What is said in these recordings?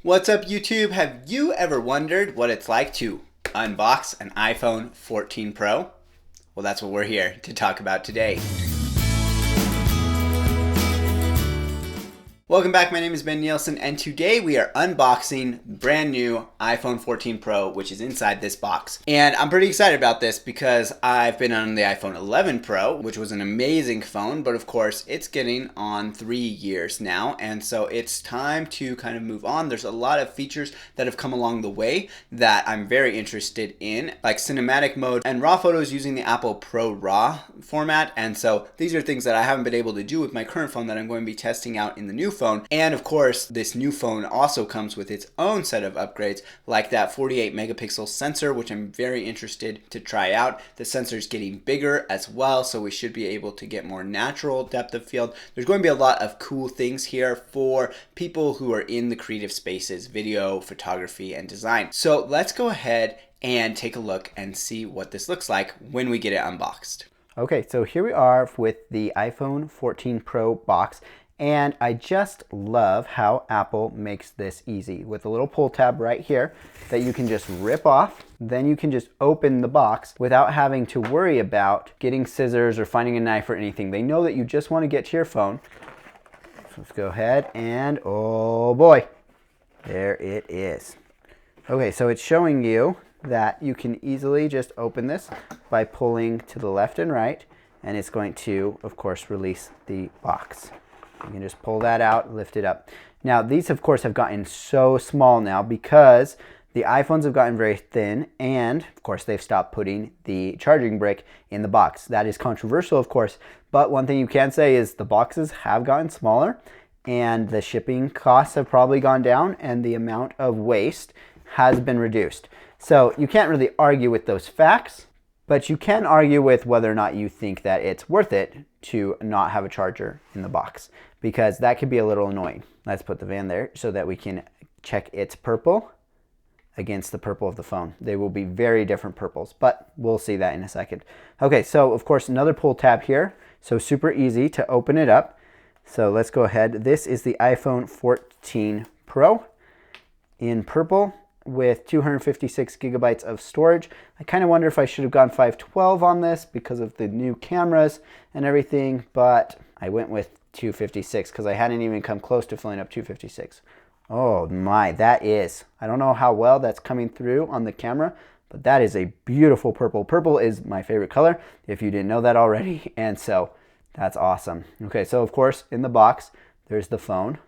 What's up, YouTube? Have you ever wondered what it's like to unbox an iPhone 14 Pro? Well, that's what we're here to talk about today. Welcome back, my name is Ben Nielsen, and today we are unboxing brand new iPhone 14 Pro, which is inside this box. And I'm pretty excited about this because I've been on the iPhone 11 Pro, which was an amazing phone, but of course it's getting on 3 years now, and so it's time to kind of move on. There's a lot of features that have come along the way that I'm very interested in, like cinematic mode and raw photos using the Apple Pro RAW format, and so these are things that I haven't been able to do with my current phone that I'm going to be testing out in the new phone. And of course, this new phone also comes with its own set of upgrades, like that 48 megapixel sensor, which I'm very interested to try out. The sensor is getting bigger as well, so we should be able to get more natural depth of field. There's going to be a lot of cool things here for people who are in the creative spaces, video, photography, and design. So let's go ahead and take a look and see what this looks like when we get it unboxed. Okay, so here we are with the iPhone 14 Pro box. And I just love how Apple makes this easy with a little pull tab right here that you can just rip off. Then you can just open the box without having to worry about getting scissors or finding a knife or anything. They know that you just want to get to your phone. So let's go ahead and, oh boy, there it is. Okay, so it's showing you that you can easily just open this by pulling to the left and right, and it's going to, of course, release the box. You can just pull that out, lift it up. Now, these, of course, have gotten so small now because the iPhones have gotten very thin, and, of course, they've stopped putting the charging brick in the box. That is controversial, of course, but one thing you can say is the boxes have gotten smaller, and the shipping costs have probably gone down, and the amount of waste has been reduced. So you can't really argue with those facts, but you can argue with whether or not you think that it's worth it to not have a charger in the box, because that could be a little annoying. Let's put the van there so that we can check its purple against the purple of the phone. They will be very different purples, but we'll see that in a second. Okay, so of course another pull tab here, so super easy to open it up. So let's go ahead. This is the iPhone 14 Pro in purple with 256 gigabytes of storage. I kind of wonder if I should have gone 512 on this because of the new cameras and everything, but I went with 256 because I hadn't even come close to filling up 256. Oh my, that is, I don't know how well that's coming through on the camera, but that is a beautiful purple. Purple is my favorite color, if you didn't know that already, and so that's awesome. Okay, so of course in the box, there's the phone.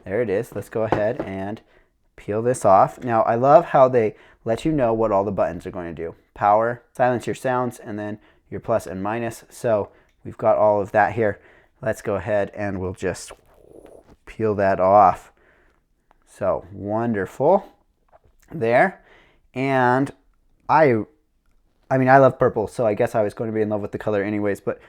There it is. Let's go ahead and peel this off. Now, I love how they let you know what all the buttons are going to do. Power, silence your sounds, and then your plus and minus. So we've got all of that here. Let's go ahead and we'll just peel that off. So wonderful there. And I mean, I love purple, so I guess I was going to be in love with the color anyways, but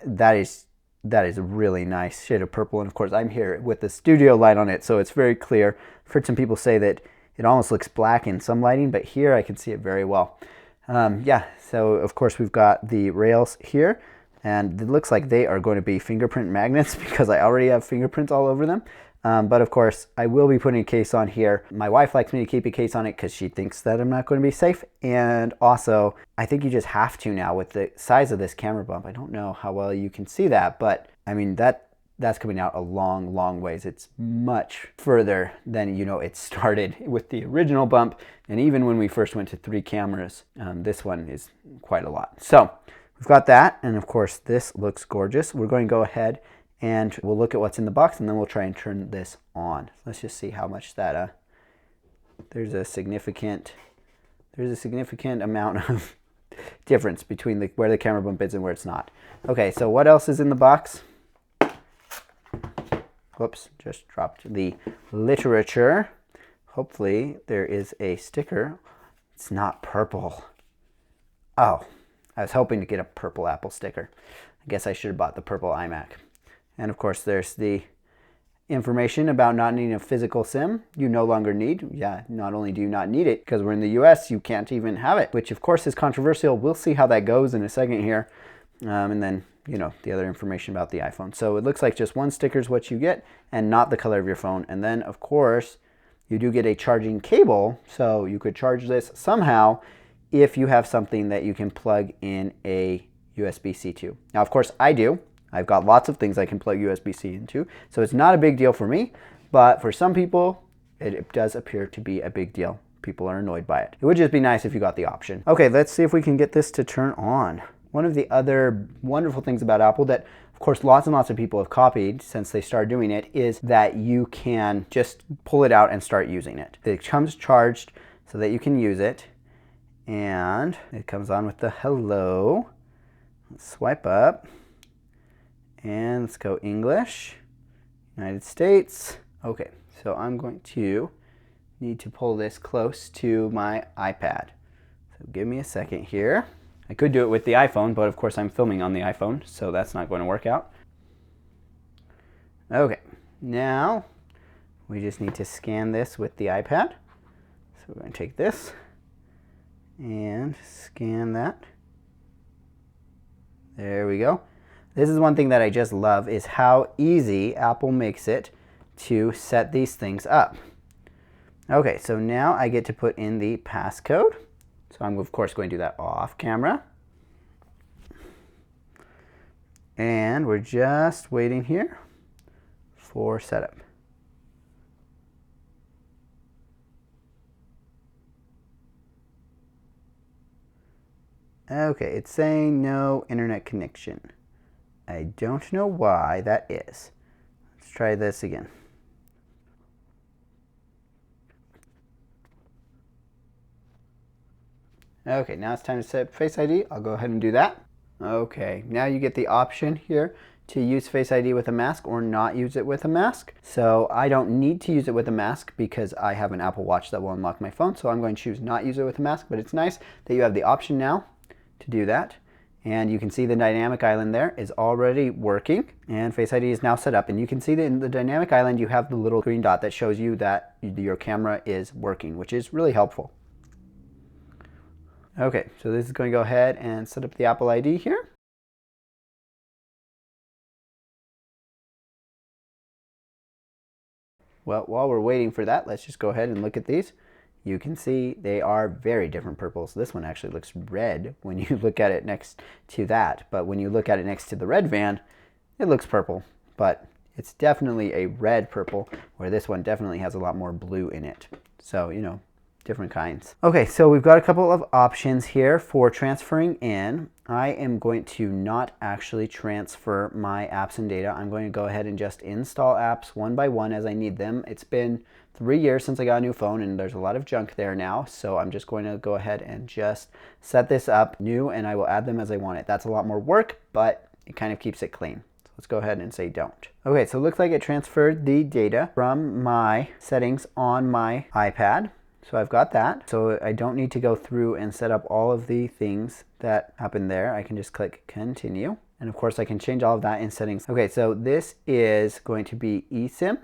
that is a really nice shade of purple. And of course, I'm here with the studio light on it, so it's very clear. I've heard some people say that it almost looks black in some lighting, but here I can see it very well. Yeah, so of course we've got the rails here, and it looks like they are going to be fingerprint magnets because I already have fingerprints all over them. But of course, I will be putting a case on here. My wife likes me to keep a case on it because she thinks that I'm not going to be safe. And also, I think you just have to now with the size of this camera bump. I don't know how well you can see that, but I mean, that's coming out a long, long ways. It's much further than, you know, it started with the original bump. And even when we first went to 3 cameras, this one is quite a lot. So we've got that. And of course, this looks gorgeous. We're going to go ahead and we'll look at what's in the box, and then we'll try and turn this on. Let's just see how much that, there's a significant amount of difference between where the camera bump is and where it's not. Okay, so what else is in the box? Whoops, just dropped the literature. Hopefully there is a sticker. It's not purple. Oh, I was hoping to get a purple Apple sticker. I guess I should have bought the purple iMac. And of course, there's the information about not needing a physical SIM. You no longer need. Yeah, not only do you not need it, because we're in the US, you can't even have it, which of course is controversial. We'll see how that goes in a second here. And then, you know, the other information about the iPhone. So it looks like just one sticker is what you get and not the color of your phone. And then, of course, You do get a charging cable, so you could charge this somehow if you have something that you can plug in a USB-C to. Now, of course, I do. I've got lots of things I can plug USB-C into, so it's not a big deal for me, but for some people, it does appear to be a big deal. People are annoyed by it. It would just be nice if you got the option. Okay, let's see if we can get this to turn on. One of the other wonderful things about Apple that, of course, lots and lots of people have copied since they started doing it is that you can just pull it out and start using it. It comes charged so that you can use it, and it comes on with the hello. Let's swipe up, and let's go English, United States. Okay, so I'm going to need to pull this close to my iPad. So give me a second here. I could do it with the iPhone, but of course I'm filming on the iPhone, so that's not going to work out. Okay, now we just need to scan this with the iPad. So we're going to take this and scan that. There we go. This is one thing that I just love, is how easy Apple makes it to set these things up. Okay, so now I get to put in the passcode. So I'm of course going to do that off camera. And we're just waiting here for setup. Okay, it's saying no internet connection. I don't know why that is. Let's try this again. Okay, now it's time to set Face ID. I'll go ahead and do that. Okay, now you get the option here to use Face ID with a mask or not use it with a mask. So I don't need to use it with a mask because I have an Apple Watch that will unlock my phone. So I'm going to choose not use it with a mask, but it's nice that you have the option now to do that. And you can see the dynamic island there is already working, and Face ID is now set up. And you can see that in the dynamic island, you have the little green dot that shows you that your camera is working, which is really helpful. Okay, so this is going to go ahead and set up the Apple ID here. Well, while we're waiting for that, let's just go ahead and look at these. You can see they are very different purples. This one actually looks red when you look at it next to that, but when you look at it next to the red van, it looks purple, but it's definitely a red purple, where this one definitely has a lot more blue in it. So, you know, different kinds. Okay, so we've got a couple of options here for transferring in. I am going to not actually transfer my apps and data. I'm going to go ahead and just install apps one by one as I need them. It's been 3 years since I got a new phone, and there's a lot of junk there now, so I'm just going to go ahead and just set this up new, and I will add them as I want it. That's a lot more work, but it kind of keeps it clean. So let's go ahead and say don't. Okay, so it looks like it transferred the data from my settings on my iPad. So I've got that. So I don't need to go through and set up all of the things that happen there. I can just click continue. And of course I can change all of that in settings. Okay, so this is going to be eSIM.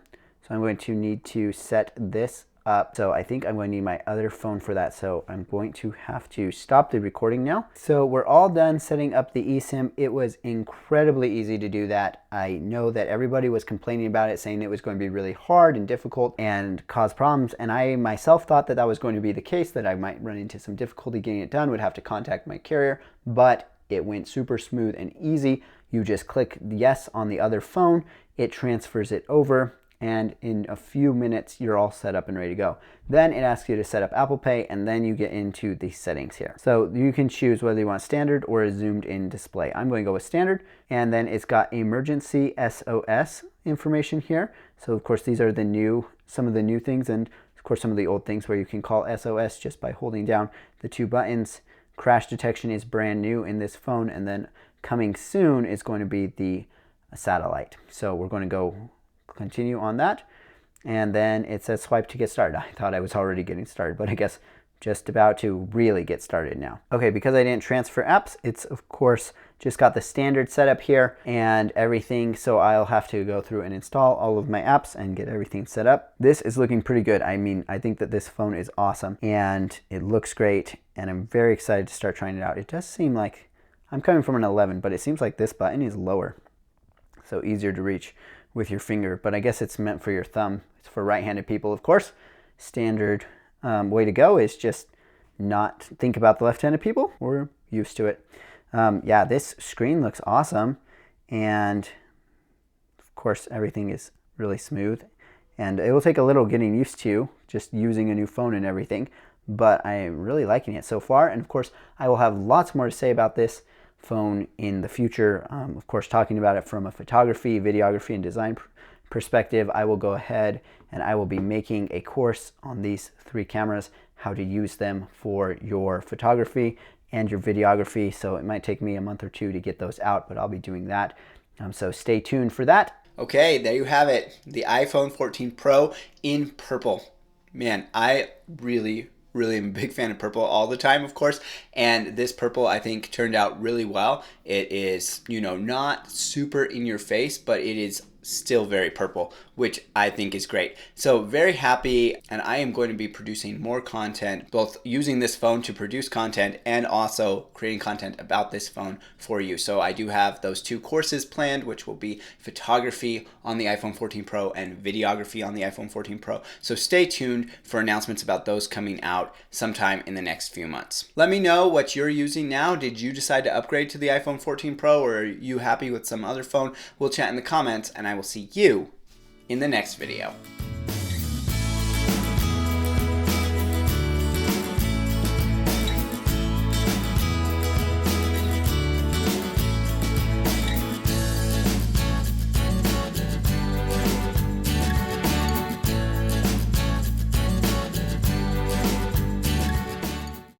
So I'm going to need to set this up. So I think I'm going to need my other phone for that. So I'm going to have to stop the recording now. So we're all done setting up the eSIM. It was incredibly easy to do that. I know that everybody was complaining about it, saying it was going to be really hard and difficult and cause problems. And I myself thought that that was going to be the case, that I might run into some difficulty getting it done, would have to contact my carrier, but it went super smooth and easy. You just click yes on the other phone, it transfers it over, and in a few minutes you're all set up and ready to go. Then it asks you to set up Apple Pay, and then you get into the settings here. So you can choose whether you want standard or a zoomed in display. I'm going to go with standard, and then it's got emergency SOS information here. So of course these are some of the new things, and of course some of the old things where you can call SOS just by holding down the two buttons. Crash detection is brand new in this phone, and then coming soon is going to be the satellite. So we're going to go continue on that, and then it says swipe to get started. I thought I was already getting started, but I guess just about to really get started now. Okay, because I didn't transfer apps, it's of course just got the standard setup here and everything, so I'll have to go through and install all of my apps and get everything set up. This is looking pretty good. I mean, I think that this phone is awesome and it looks great, and I'm very excited to start trying it out. It does seem like, I'm coming from an 11, but it seems like this button is lower, so easier to reach with your finger, but I guess it's meant for your thumb. It's for right-handed people, of course. standard way to go is just not think about the left-handed people. We're used to it. Yeah, this screen looks awesome, and of course everything is really smooth, and it will take a little getting used to just using a new phone and everything, but I'm really liking it so far. And of course I will have lots more to say about this phone in the future. Of course, talking about it from a photography, videography, and design perspective. I will go ahead and I will be making a course on these 3 cameras, how to use them for your photography and your videography. So it might take me a month or 2 to get those out, but I'll be doing that. So stay tuned for that. Okay, there you have it. The iPhone 14 Pro in purple. Man, I really am a big fan of purple all the time, of course, and this purple I think turned out really well. It is, not super in your face, but it is still very purple, which I think is great. So very happy, and I am going to be producing more content, both using this phone to produce content and also creating content about this phone for you. So I do have those 2 courses planned, which will be photography on the iPhone 14 Pro and videography on the iPhone 14 Pro. So stay tuned for announcements about those coming out sometime in the next few months. Let me know what you're using now. Did you decide to upgrade to the iPhone 14 Pro, or are you happy with some other phone? We'll chat in the comments, and I will see you in the next video.